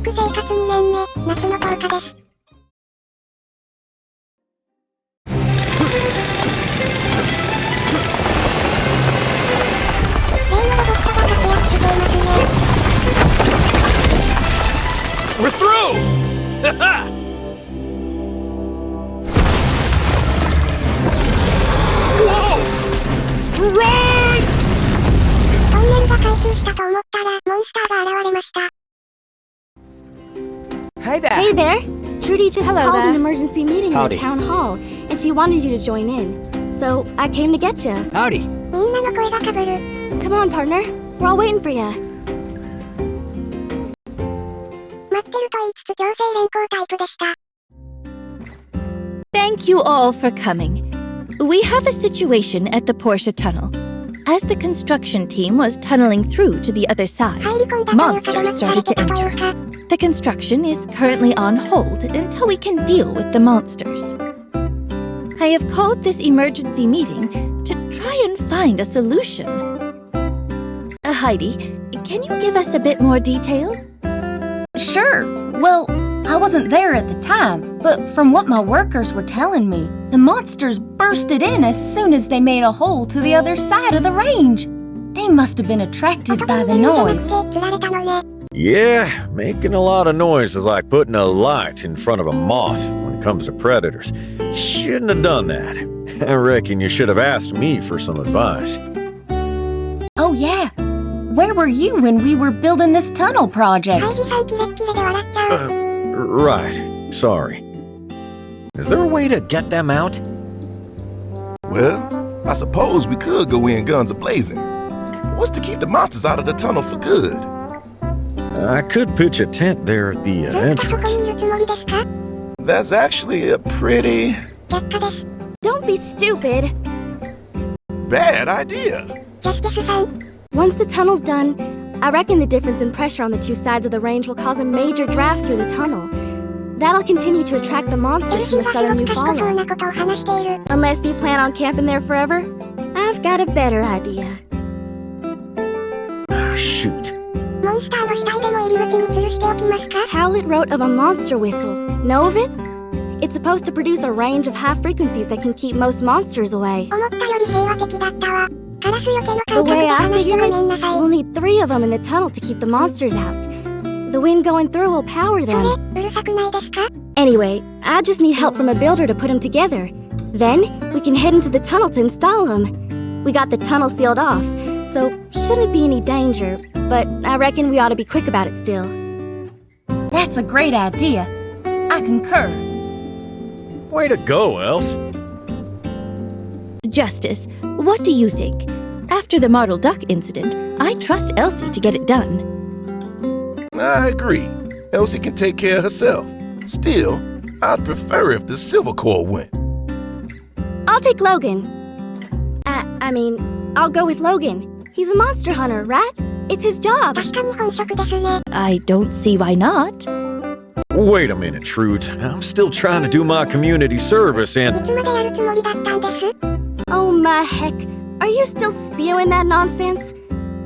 ク生活2年目、夏の10日です。We're through! Haha! Whoa! Run! トンネルが開通したと思ったら、モンスターが現れました。Hi there! Hey there! Trudy just Hello called there. an emergency meeting in Howdy. the town hall, and she wanted you to join in. So I came to get you. Howdy! みんなの声が被る。Come on, partner. We're all waiting for you. 待ってると言いつつ強制連行タイプでした。Thank you all for coming. We have a situation at the Porsche tunnel. As the construction team was tunneling through to the other side, monsters started to enter. The construction is currently on hold until we can deal with the monsters. I have called this emergency meeting to try and find a solution. Heidi, can you give us a bit more detail? Sure. Well, I wasn't there at the time, but from what my workers were telling me, the monsters bursted in as soon as they made a hole to the other side of the range. They must have been attracted by the noise. Yeah, making a lot of noise is like putting a light in front of a moth when it comes to predators. Shouldn't have done that. I reckon you should have asked me for some advice. Oh yeah. Where were you when we were building this tunnel project? Right. Sorry. Is there a way to get them out? Well, I suppose we could go in guns a-blazing. What's to keep the monsters out of the tunnel for good? I could pitch a tent there at the entrance. That's actually a pretty... Don't be stupid. bad idea. Once the tunnel's done, I reckon the difference in pressure on the two sides of the range will cause a major draft through the tunnel. That'll continue to attract the monsters from the southern Newfoundland. Unless you plan on camping there forever, I've got a better idea. Ah, shoot. Howlett wrote of a monster whistle. Know of it? It's supposed to produce a range of high frequencies that can keep most monsters away. The way I figure it, we'll need 3 of them in the tunnel to keep the monsters out. The wind going through will power them. Anyway, I just need help from a builder to put them together. Then, we can head into the tunnel to install them. We got the tunnel sealed off, so shouldn't be any danger, but I reckon we ought to be quick about it still. That's a great idea. I concur. Way to go, Else. Justice, what do you think? After the Martle Duck incident, I trust Elsie to get it done. I agree. Elsie can take care of herself. Still, I'd prefer if the Silver Core went. I'll take Logan. I'll go with Logan. He's a monster hunter, right? It's his job. I don't see why not. Wait a minute, Trude. I'm still trying to do my community service and... Oh my heck. Are you still spewing that nonsense?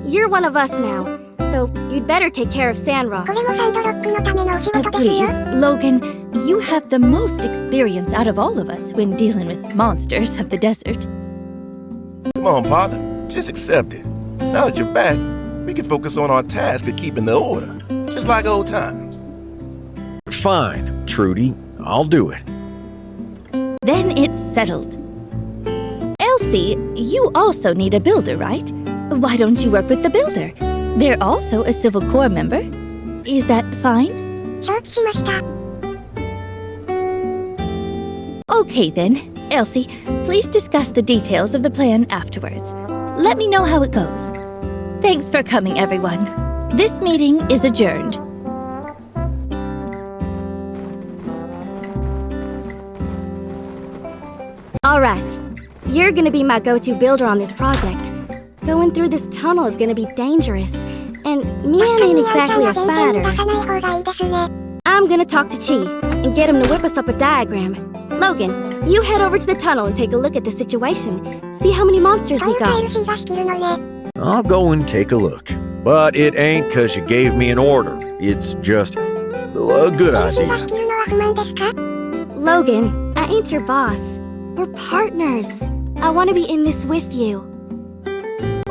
You're one of us now, so you'd better take care of Sandrock. Please, Logan, you have the most experience out of all of us when dealing with monsters of the desert. Come on, partner. Just accept it. Now that you're back, we can focus on our task of keeping the order, just like old times. Fine, Trudy. I'll do it. Then it's settled. Elsie, you also need a builder, right? Why don't you work with the builder? They're also a Civil Corps member. Is that fine? Okay then. Elsie, please discuss the details of the plan afterwards. Let me know how it goes. Thanks for coming, everyone. This meeting is adjourned. Alright, you're gonna be my go-to builder on this project. Going through this tunnel is gonna be dangerous, and Mian ain't exactly a fighter. I'm gonna talk to Chi, and get him to whip us up a diagram. Logan, you head over to the tunnel and take a look at the situation. See how many monsters we got. I'll go and take a look. But it ain't 'cause you gave me an order. It's just, Still a good 練習が idea. しきるのは不満ですか？ Logan, I ain't your boss. We're partners. I want to be in this with you.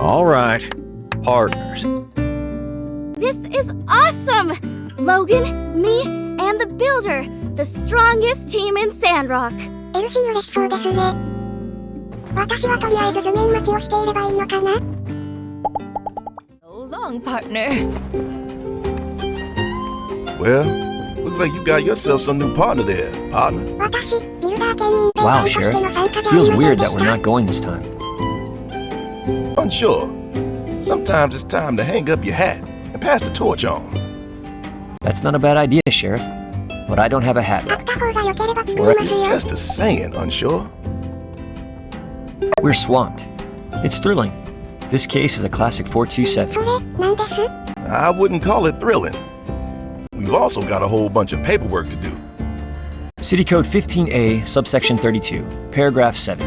All right, partners. This is awesome! Logan, me, and the builder. The strongest team in Sandrock. LC 嬉しそうですね。私はとりあえず図面待ちをしていればいいのかな？ So long, partner. Well, looks like you got yourself some new partner there, partner. 私、ビルダー兼任隊 Wow, として Sheriff. の参加じゃあり Feels ません weird で that し we're た。 not going this time. Unsure. Sometimes it's time to hang up your hat and pass the torch on. That's not a bad idea, Sheriff. But I don't have a hat あっ rack. た方が良ければ作り Or ますよ。 Just a saying, unsure. We're swamped. It's thrilling. This case is a classic 427. それ、なんです？ I wouldn't call it thrilling. We've also got a whole bunch of paperwork to do. City Code 15A, subsection 32, paragraph 7.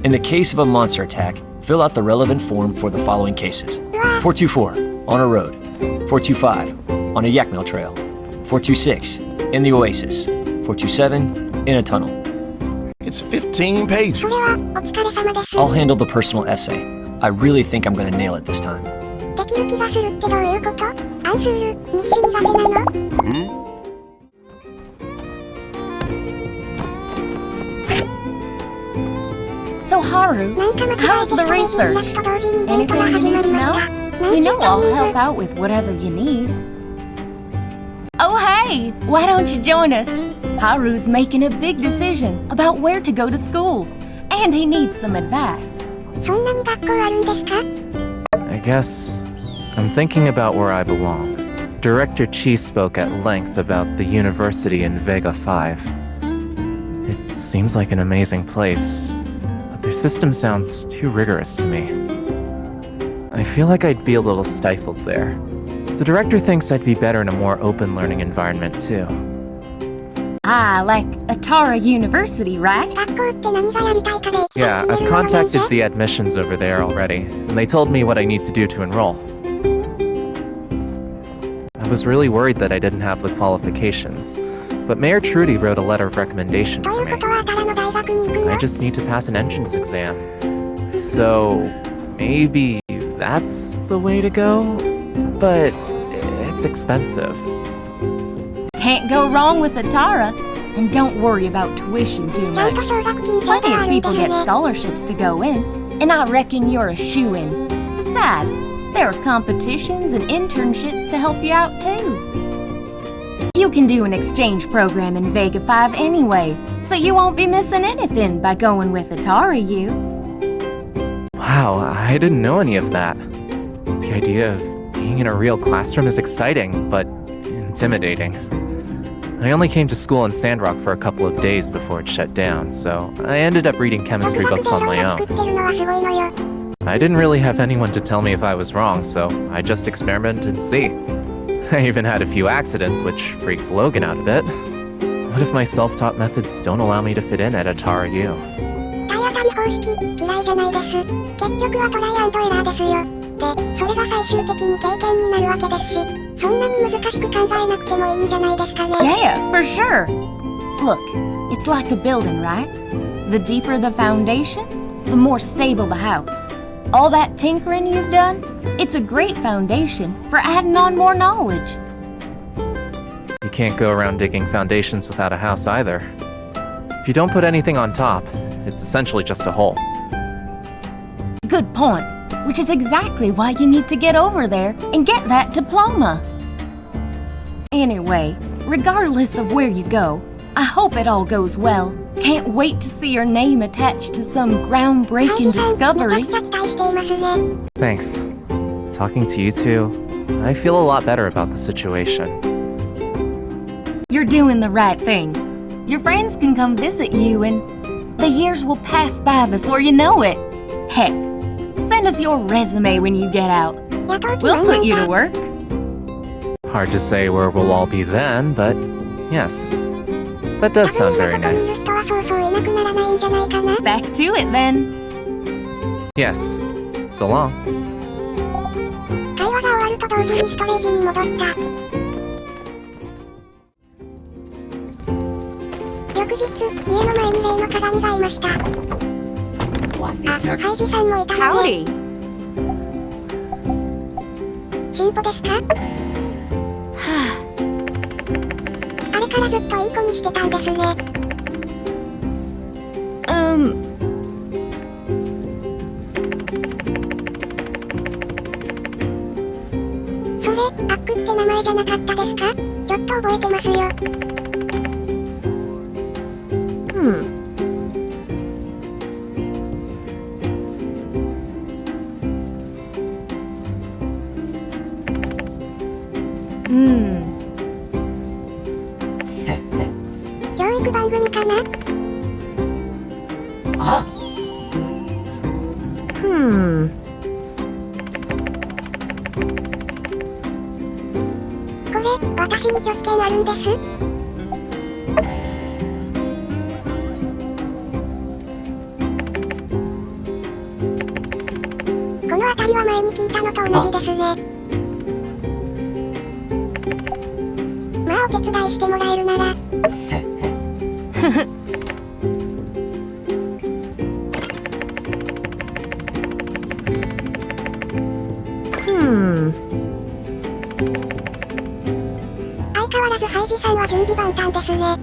In the case of a monster attack, fill out the relevant form for the following cases. 424, on a road. 425, on a yak mill trail. 426, in the oasis. 427, in a tunnel. It's 15 pages. それは、お疲れ様です。 I'll handle the personal essay. I really think I'm gonna nail it this time. できる気がするってどういうこと？アンスール、日誌苦手なの？ So, Haru, なんか間違えて how's スト the レージイラ research? スト同時にイベント Anything が you 始ま need り to ました。 know? なん You ちゅ know うタイ I'll ミング。 help out with whatever you need. Oh, hey! Why don't you join us? Haru's making a big decision about where to go to school, and he needs some advice. そんなに学校あるんですか？ I guess I'm thinking about where I belong. Director Chi spoke at length about the university in Vega 5. It seems like an amazing place, but their system sounds too rigorous to me. I feel like I'd be a little stifled there. The director thinks I'd be better in a more open learning environment too. Ah, like Atara University, right? 学校って何がやりたいかで Yeah, I've contacted the admissions over there already, and they told me what I need to do to enroll. I was really worried that I didn't have the qualifications, but Mayor Trudy wrote a letter of recommendation と for いう me. ことはタラの大学に行くの？ I just need to pass an entrance exam. So, maybe that's the way to go? But it's expensive. Can't go wrong with Atara. And don't worry about tuition too ちゃん much. と奨学金制 Plenty 度があ of るんで people す get ね。 scholarships to go in, and I reckon you're a shoo-in. Besides, there are competitions and internships to help you out too. You can do an exchange program in Vega 5 anyway, so you won't be missing anything by going with Atari U. Wow, I didn't know any of that. The idea of being in a real classroom is exciting, but intimidating. I only came to school in Sandrock for a couple of days before it shut down, so I ended up reading chemistry 独学 books で on いろい my ろ own. 作ってるのはすごいのよ。 I didn't really have anyone to tell me if I was wrong, so I just experimented and see. I even had a few accidents, which freaked Logan out a bit. What if my self-taught methods don't allow me to fit in at Atara U? 体当たり方式、嫌いじゃないです。結局はトライアンドエラーですよ。で、それが最終的に経験になるわけですし、そんなに難しく考えなくてもいいんじゃないですかね。 Yeah, for sure. Look, it's like a building, right? The deeper the foundation, the more stable the house. All that tinkering you've done, it's a great foundation for adding on more knowledge. You can't go around digging foundations without a house either. If you don't put anything on top, it's essentially just a hole. Good point, which is exactly why you need to get over there and get that diploma. Anyway, regardless of where you go, I hope it all goes well. Can't wait to see your name attached to some groundbreaking 大使さん、めちゃ discovery. くちゃ期待していますね。 Thanks. Talking to you two, I feel a lot better about the situation. You're doing the right thing. Your friends can come visit you and the years will pass by before you know it. Heck, send us your resume when you get out. 雇う気 We'll 満 put 々 you か to work. Hard to say where we'll all be then, but yes. That does sound very ダメなことに言う nice. 人はそうそういなくならないんじゃないかな。 Back to it then. Yes. So long. 会話が終わると同時にストレージに戻った。家の前に例の鏡がいました。ハイジさんもいたので。進歩ですか？あれからずっといい子にしてたんですね。それ、アックって名前じゃなかったですか？ちょっと覚えてますよ。教育番組かな？これ、私に拒否権あるんです？この辺りは前に聞いたのと同じですね。まあお手伝いしてもらえるなら。相変わらずハイジさんは準備万端ですね。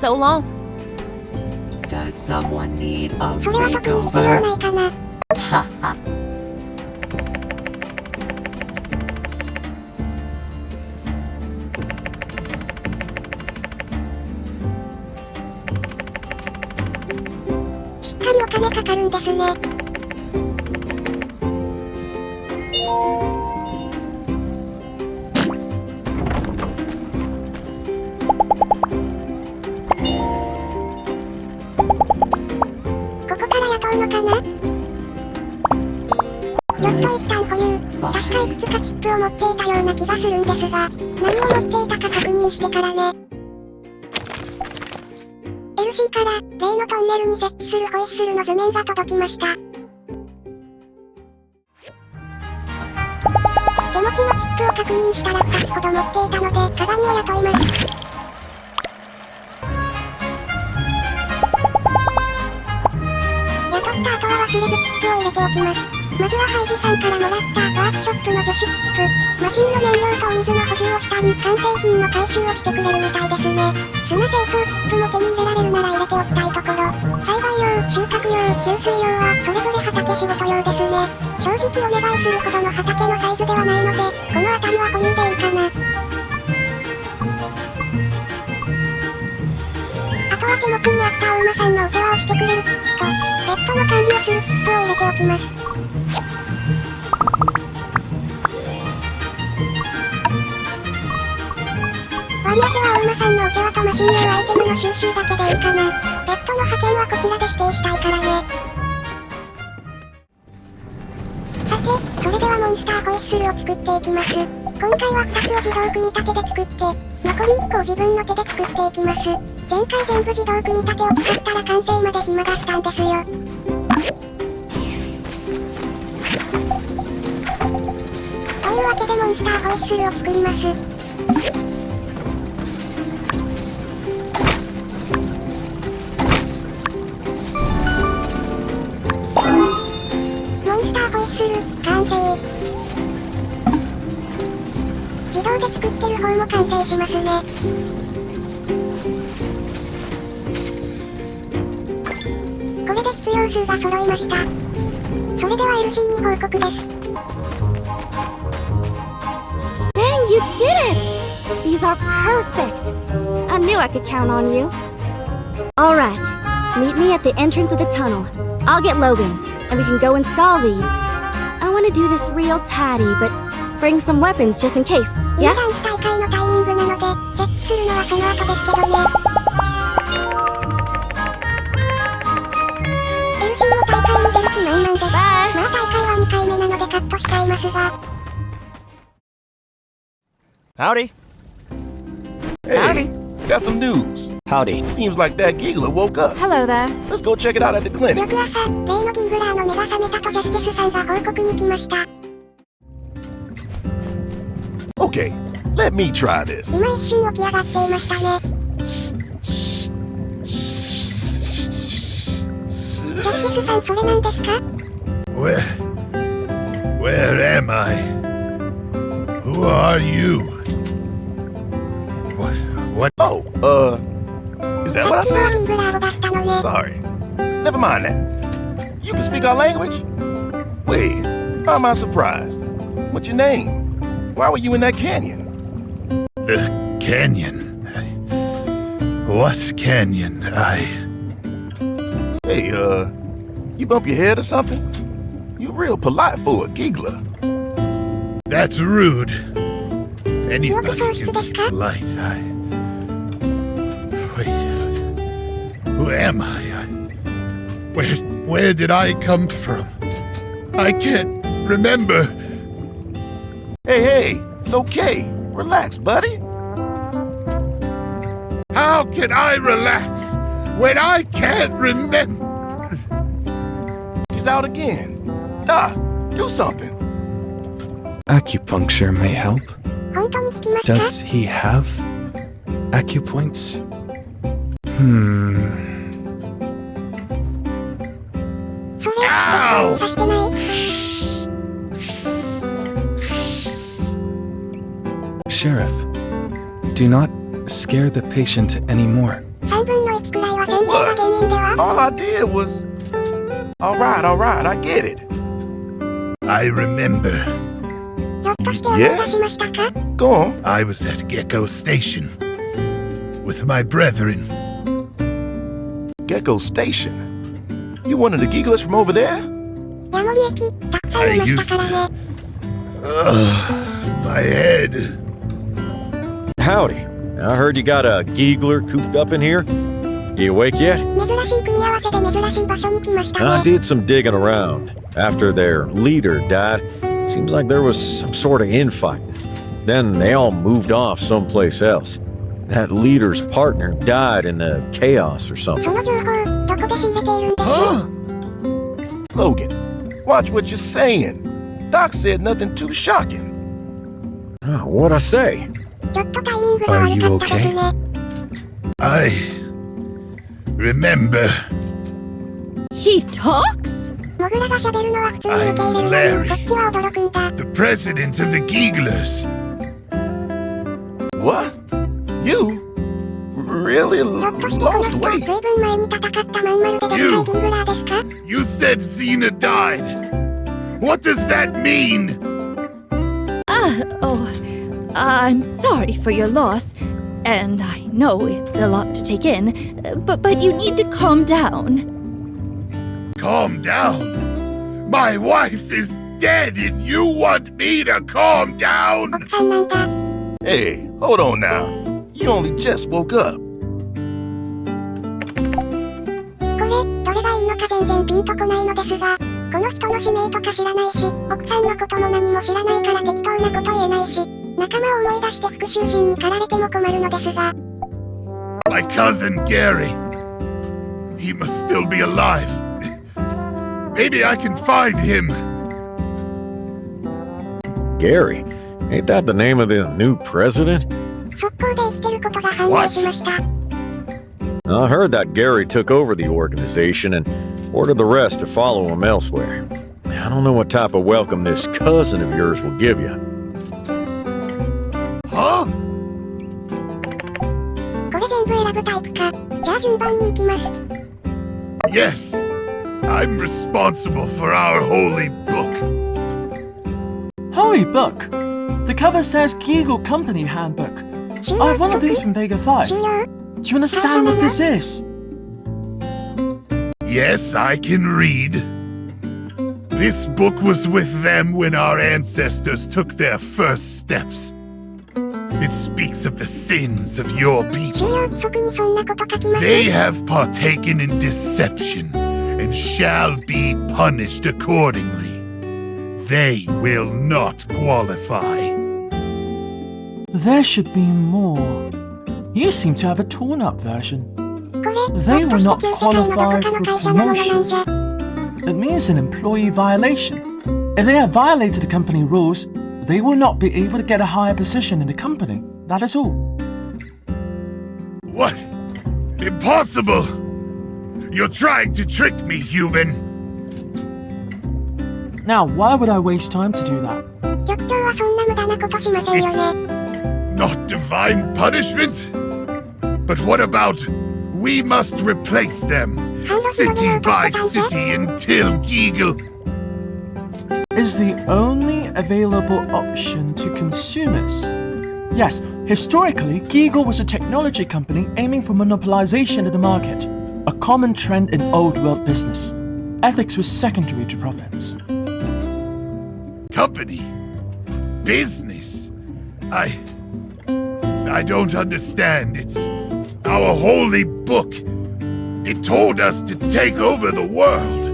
So long. Does someone need a それは特に必要ないかな。しっかりお金かかるんですね。ここから雇うのかな？ちょっと一旦保留。確かいくつかチップを持っていたような気がするんですが、何を持っていたか確認してからね。LC から例のトンネルに設置するホイッスルの図面が届きました。手持ちのチップを確認したら2つほど持っていたので鏡を雇います。雇った後は忘れずチップを入れておきます。まずはハイジさんからもらったワークショップの助手チップ。マシンの燃料とお水の補充をしたり、完成品の回収をしてくれるみたいですね。砂清掃チップも手に入れられるなら入れておきたいところ。栽培用、収穫用、給水用はそれぞれ畑仕事用ですね。正直お願いするほどの畑のサイズではないので、この辺りは保留でいいかな。あとは手元にあったお馬さんのお世話をしてくれるチップと、ペットの管理をするチップを入れておきます。割り当てはお馬さんのお世話とマシン用アイテムの収集だけでいいかな。ペットの派遣はこちらで指定したいからね。さて、それではモンスターホイッスルを作っていきます。今回は2つを自動組み立てで作って、残り1個を自分の手で作っていきます。前回全部自動組み立てを使ったら完成まで暇だったんですよ。というわけでモンスターホイッスルを作ります。モンスターホイッスル、完成。自動で作ってる方も完成しますね。これで必要数が揃いました。それでは LC に報告です。Dang, you did it! These are perfect! I knew I could count on you. Alright, meet me at the entrance of the tunnel. I'll get Logan, and we can go install these. I want to do this real tidy, but bring some weapons just in case, 今 yeah? ダンス大会のタイミングなので、設置するのはその後ですけどね。LC も大会に出る気満々です。まあ大会は2回目なのでカットしちゃいますが。Howdy. Hey, got some news. Howdy. Seems like that giggler woke up. Hello there. Let's go check it out at the clinic. 翌朝、例のギーグラーの目が覚めたとジャスティスさんが報告に来ました。Okay, let me try this. 今一瞬起き上がっていましたね。ジャスティスさん、それなんですか？ Where am I? Who are you? What? Oh, is that what I さっ said? きのはビブラーボだったのね。 Sorry. Never mind that. You can speak our language? Wait, how am I surprised? What's your name? Why were you in that canyon? The canyon. What canyon? Hey, you bump your head or something? You real polite for a giggler. That's rude. Anybody can be polite. Wait. Who am I? Where did I come from? I can't remember. Hey, it's okay. Relax, buddy. How can I relax when I can't remember? He's out again. Doc, do something. Acupuncture may help. 本当に聞きますか？ Does he have acupoints? それ、本当に刺してない？ Sheriff, do not scare the patient anymore. 3分の1くらいは全然が原因では？ All I did was... Alright, I get it. I remember. ひょっとして思い出しましたか？ Go on. I was at Gecko Station with my brethren. Gecko Station. You one of the gigglers from over there? ヤモリ駅、たくさんいましたからね。 My head. Howdy. I heard you got a giggler cooped up in here. You awake yet? 珍しい組み合わせで珍しい場所に来ましたね。 I did some digging around. After their leader died, seems like there was some sort of infighting. Then they all moved off someplace else. That leader's partner died in the chaos or そ something. の情報、どこで仕入れているんです？ Logan, watch what you're saying. Doc said nothing too shocking. Oh, what'd I say? ちょっとタイミングが悪かったですね。 I remember. He talks? モグラが喋るのは普通に受け入れるのに、こっちは驚くんだ。 The president of the Gigglers. What? You? Really ひょっとしてこの lost 人、 weight? 随分前に戦ったまん丸ででかいギーグラーですか？ You said Xena died. What does that mean? I'm sorry for your loss. And I know it's a lot to take in, but you need to calm down. Calm down. My wife is dead and you want me to calm down? 奥さんなんだ。 Hey, hold on now. You only just woke up. これ、どれがいいのか全然ピンとこないのですが、この人の氏名とか知らないし、奥さんのことも何も知らないから適当なこと言えないし、仲間を思い出して復讐心に駆られても困るのですが。 My cousin Gary. He must still be alive. Maybe I can find him. Gary? Ain't that the name of the new president? 速攻で生きてることが判明しました。 I heard that Gary took over the organization and ordered the rest to follow him elsewhere. I don't know what type of welcome this cousin of yours will give you. Huh? これ全部選ぶタイプか。じゃあ順番に行きます。 Yes. I'm responsible for our holy book. Holy book? The cover says Kegel Company Handbook. I have one of these from Vega 5. 終了。 Do you understand what this is? Yes, I can read. This book was with them when our ancestors took their first steps. It speaks of the sins of your 終 people. 了規則にそんなこと書きます。 They have partaken in deception and shall be punished accordingly. They will not qualify. There should be more. You seem to have a torn-up version. これ、 They もっと will して not 旧世界のどこか qualify の for 会社のものなん promotion. じゃ。 It means an employee violation. If they have violated the company rules, they will not be able to get a higher position in the company. That is all. What? Impossible! You're trying to trick me, human! Now, why would I waste time to do that? 局長はそんな無駄なことしませんよ It's ね。 not divine punishment? But what about we must replace them, city by city, until Geagle... Is the only available option to consumers. Yes, historically, Geagle was a technology company aiming for monopolization of the market, a common trend in old world business. Ethics was secondary to profits. Company? Business? I don't understand. It's our holy book. It told us to take over the world.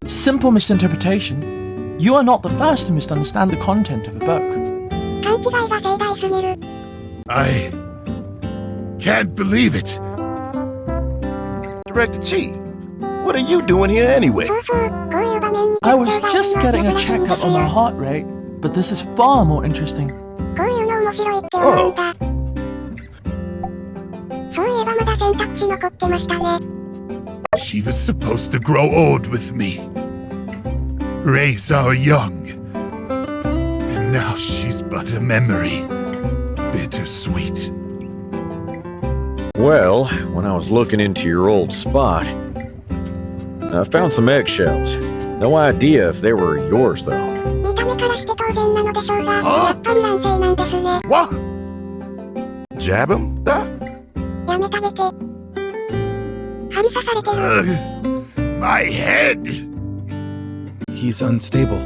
Simple misinterpretation. You are not the first to misunderstand the content of a book. 勘違いが盛大すぎる。I can't believe it. Director Chi, what are you doing here anyway? そうそう、こういう場面に I was just getting a checkup on my heart rate, but this is far more interesting. こういうの面白いって思うんだ。そういえばまだ選択肢残ってましたね。She was supposed to grow old with me, raise our young, and now she's but a memory, bittersweet. Well, when I was looking into your old spot, I found some eggshells. No idea if they were yours, though. 見た目からして当然なのでしょうが、やっぱり男性なんですね。 What? Jab him, Doc? やめてあげて。針刺されてる。My head! He's unstable.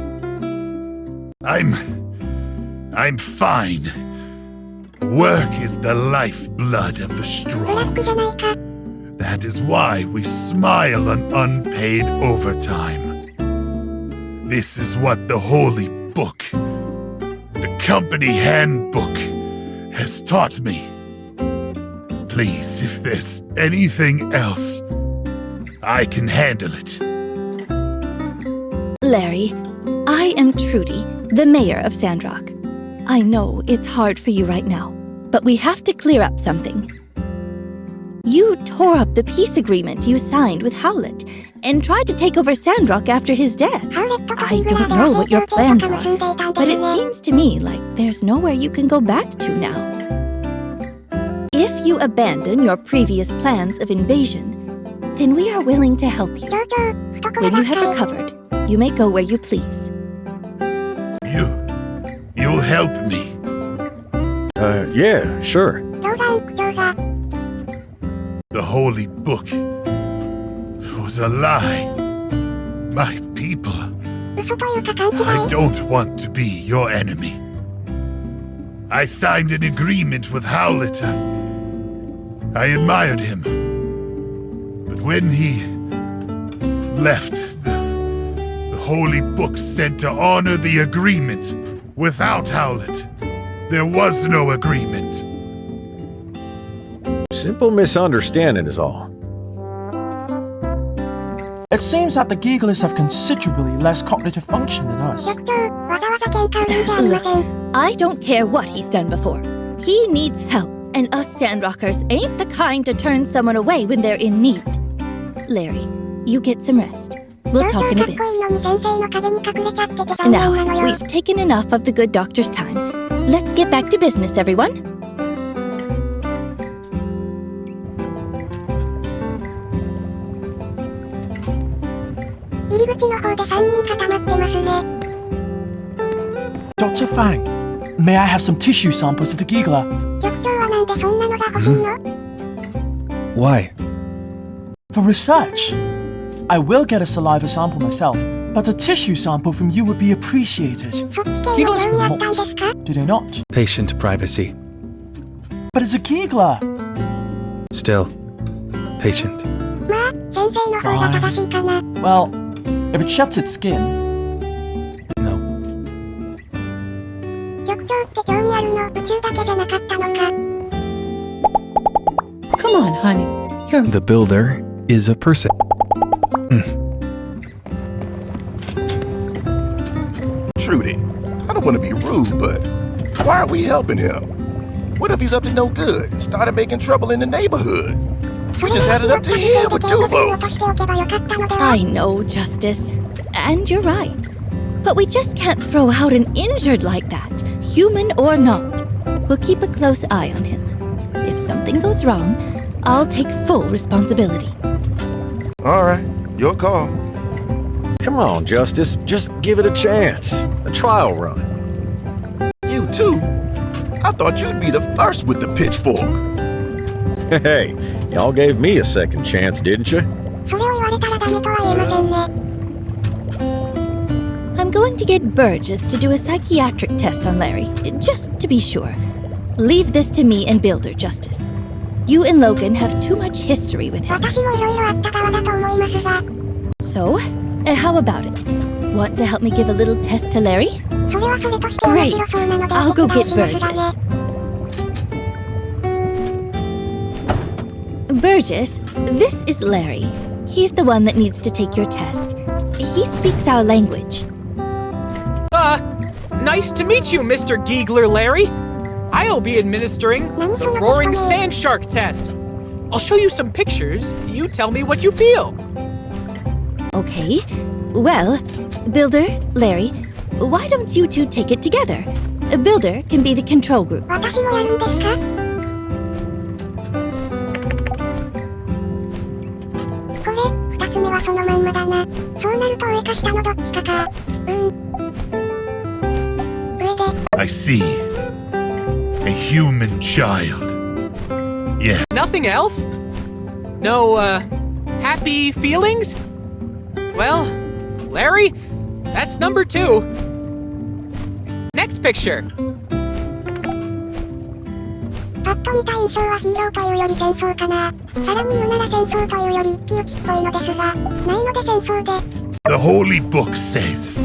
I'm fine. Work is the lifeblood of the ブラッ strong. クじゃないか。 That is why we smile on unpaid overtime. This is what the holy book, the company handbook, has taught me. Please, if there's anything else, I can handle it. Larry, I am Trudy, the mayor of Sandrock. I know it's hard for you right now, but we have to clear up something. You tore up the peace agreement you signed with Howlett and tried to take over Sandrock after his death. I don't know what your plans are, but it seems to me like there's nowhere you can go back to now. If you abandon your previous plans of invasion, then we are willing to help you. When you have recovered, you may go where you please. You'll help me. Yeah, sure. 冗談、口調が。 The holy book was a lie. My people, 嘘というか勘違 I い。 don't want to be your enemy. I signed an agreement with Howlett. I admired him. But when he left, the holy book said to honor the agreement. Without Howlett, there was no agreement. Simple misunderstanding is all. It seems that the Geaglers have considerably less cognitive function than us. 局長、わざわざ喧嘩売るんじゃありません。 I don't care what he's done before. He needs help, and us Sandrockers ain't the kind to turn someone away when they're in need. Larry, you get some rest. We'll talk in a bit. かっこいいのに先生の影に隠れちゃってて残念な Now, のよ。 we've taken enough of the good doctor's time. Let's get back to business, everyone. 入り口の方で3人固まってますね。 Dr. Fang, may I have some tissue samples of the Geagler? 局長はなんでそんなのが欲しいの？ Why? For research. I will get a saliva sample myself, but a tissue sample from you would be appreciated. そっち系の Geaglers 興味あったんです promote, か？ do they not? Patient privacy. But it's a Geagler. Still, patient. まあ、先生の方が正しいかな。 Well, if it sheds its skin. No. 局長って興味あるの宇宙だけじゃなかったのか。 Come on, honey. You're The builder is a person. Trudy, want to be rude, but why are we helping him? What if he's up to no good and started making trouble in the neighborhood? We just had it up to here with 2 votes. I know, Justice. And you're right. But we just can't throw out an injured like that, human or not. We'll keep a close eye on him. If something goes wrong, I'll take full responsibility. All right, your call. Come on, Justice. Just give it a chance. A trial run. You too? I thought you'd be the first with the pitchfork. Hey, y'all gave me a second chance, didn't you? I'm going to get Burgess to do a psychiatric test on Larry, just to be sure. Leave this to me and Builder, Justice. You and Logan have too much history with him. So, how about it? Want to help me give a little test to Larry? Great! I'll go get Burgess. Burgess, this is Larry. He's the one that needs to take your test. He speaks our language. Nice to meet you, Mr. Giegler Larry. I'll be administering the Roaring Sand Shark test. I'll show you some pictures. You tell me what you feel. Okay. Well, Builder, Larry, why don't you two take it together? Builder can be the control group. I see. A human child. Yeah. Nothing else? No, happy feelings? Well, Larry, that's number 2. Next picture. The Holy Book says,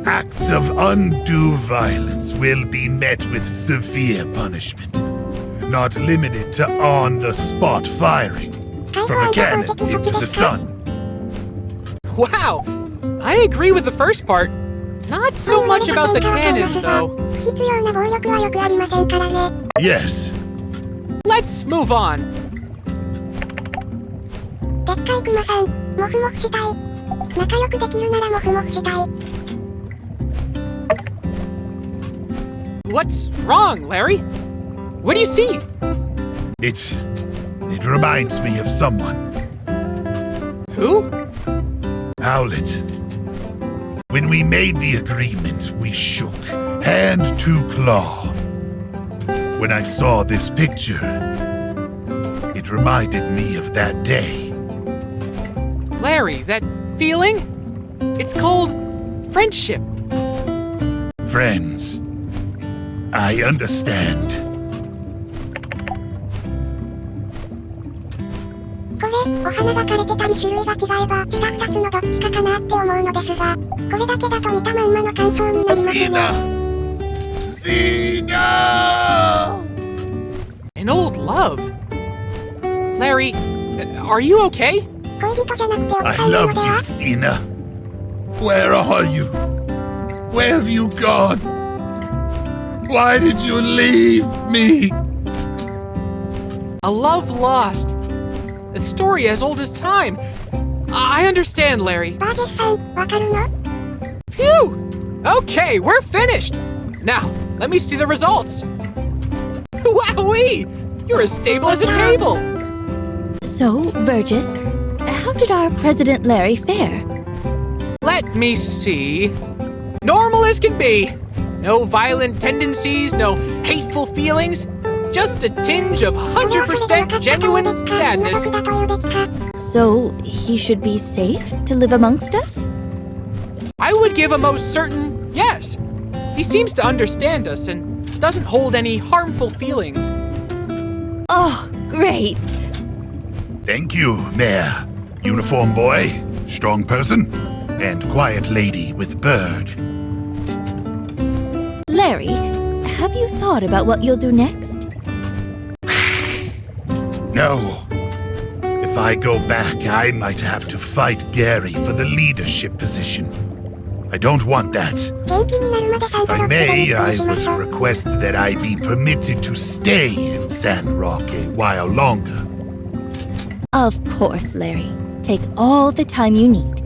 acts of undue violence will be met with severe punishment, not limited to on-the-spot firing from a cannon into the sun. Wow, I agree with the first part. Not so much about the cannon, though. Yes. Let's move on. What's wrong, Larry? What do you see? It reminds me of someone. Who? Howlett. When we made the agreement, we shook, hand to claw. When I saw this picture, it reminded me of that day. Larry, that feeling? It's called friendship. Friends. I understand. An old love. Larry, are you okay? I loved you, Sina. Where are you? Where have you gone? Why did you leave me? A love lost. A story as old as time. I understand, Larry. Phew! Okay, we're finished. Now, let me see the results. Wowee! You're as stable as a table. So, Burgess, how did our President Larry fare? Let me see. Normal as can be. No violent tendencies, no hateful feelings. Just a tinge of 100% genuine sadness. So, he should be safe to live amongst us? I would give a most certain yes. He seems to understand us and doesn't hold any harmful feelings. Oh, great. Thank you, Mayor. Uniform boy, strong person, and quiet lady with bird. Larry, have you thought about what you'll do next? No. If I go back, I might have to fight Gary for the leadership position. I don't want that. If I may, I would request that I be permitted to stay in Sandrock a while longer. Of course, Larry. Take all the time you need.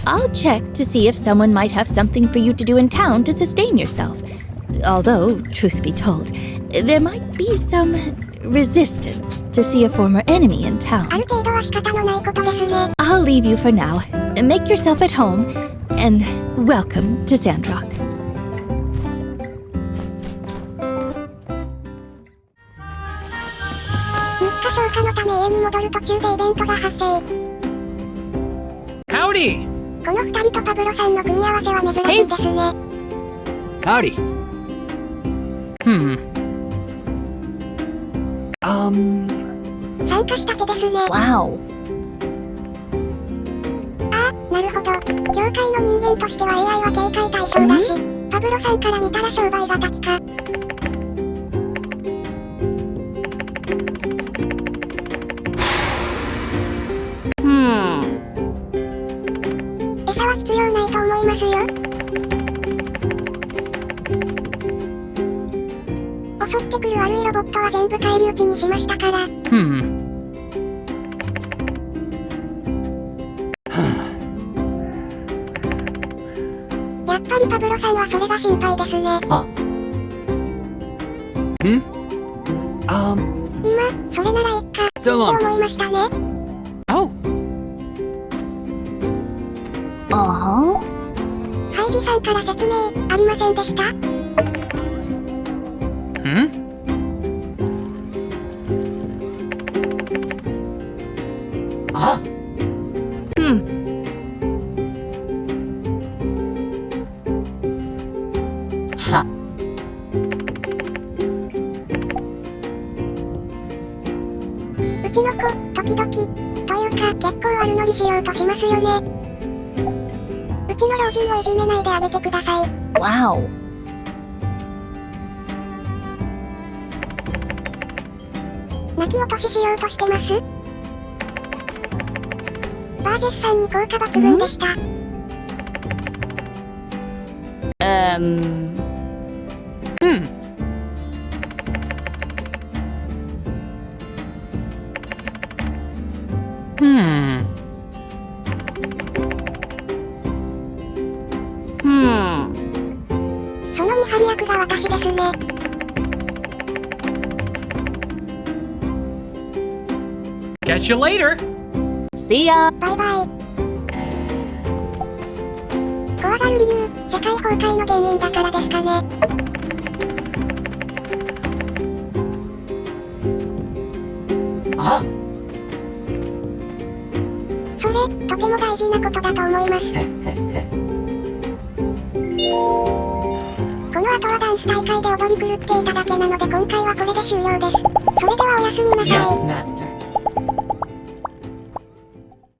I'll check to see if someone might have something for you to do in town to sustain yourself. Although, truth be told, there might be some resistance to see a former enemy in town. I'll leave you for now. Make yourself at home, and welcome to Sandrock. 消化のため家に戻る途中でイベントが発生。Howdy! この二人とパブロさんの組み合わせは珍しいですね。Howdy. Hmm. 参加したてですね。Wow. ああ、なるほど。業界の人間としては AI は警戒対象だし、パブロさんから見たら商売敵か。餌は必要ないと思いますよ。襲ってくる悪いロボットは全部返り討ちにしましたから。やっぱりパブロさんはそれが心配ですね。今、それならいっか、って思いましたね。ハイジさんから説明ありませんでした？うちの子、時々、というか結構悪乗りしようとしますよね。うちの老人をいじめないであげてください。Wow. 泣き落とししようとしてます？バージェスさんに効果抜群でした。その見張り役が私ですね。Catch you later! See ya! バイバイ。怖がる理由、世界崩壊の原因だからですかね。それ、とても大事なことだと思います。この後はダンス大会で踊り狂っていただけなので今回はこれで終了です。それではおやすみなさい。Yes, Master.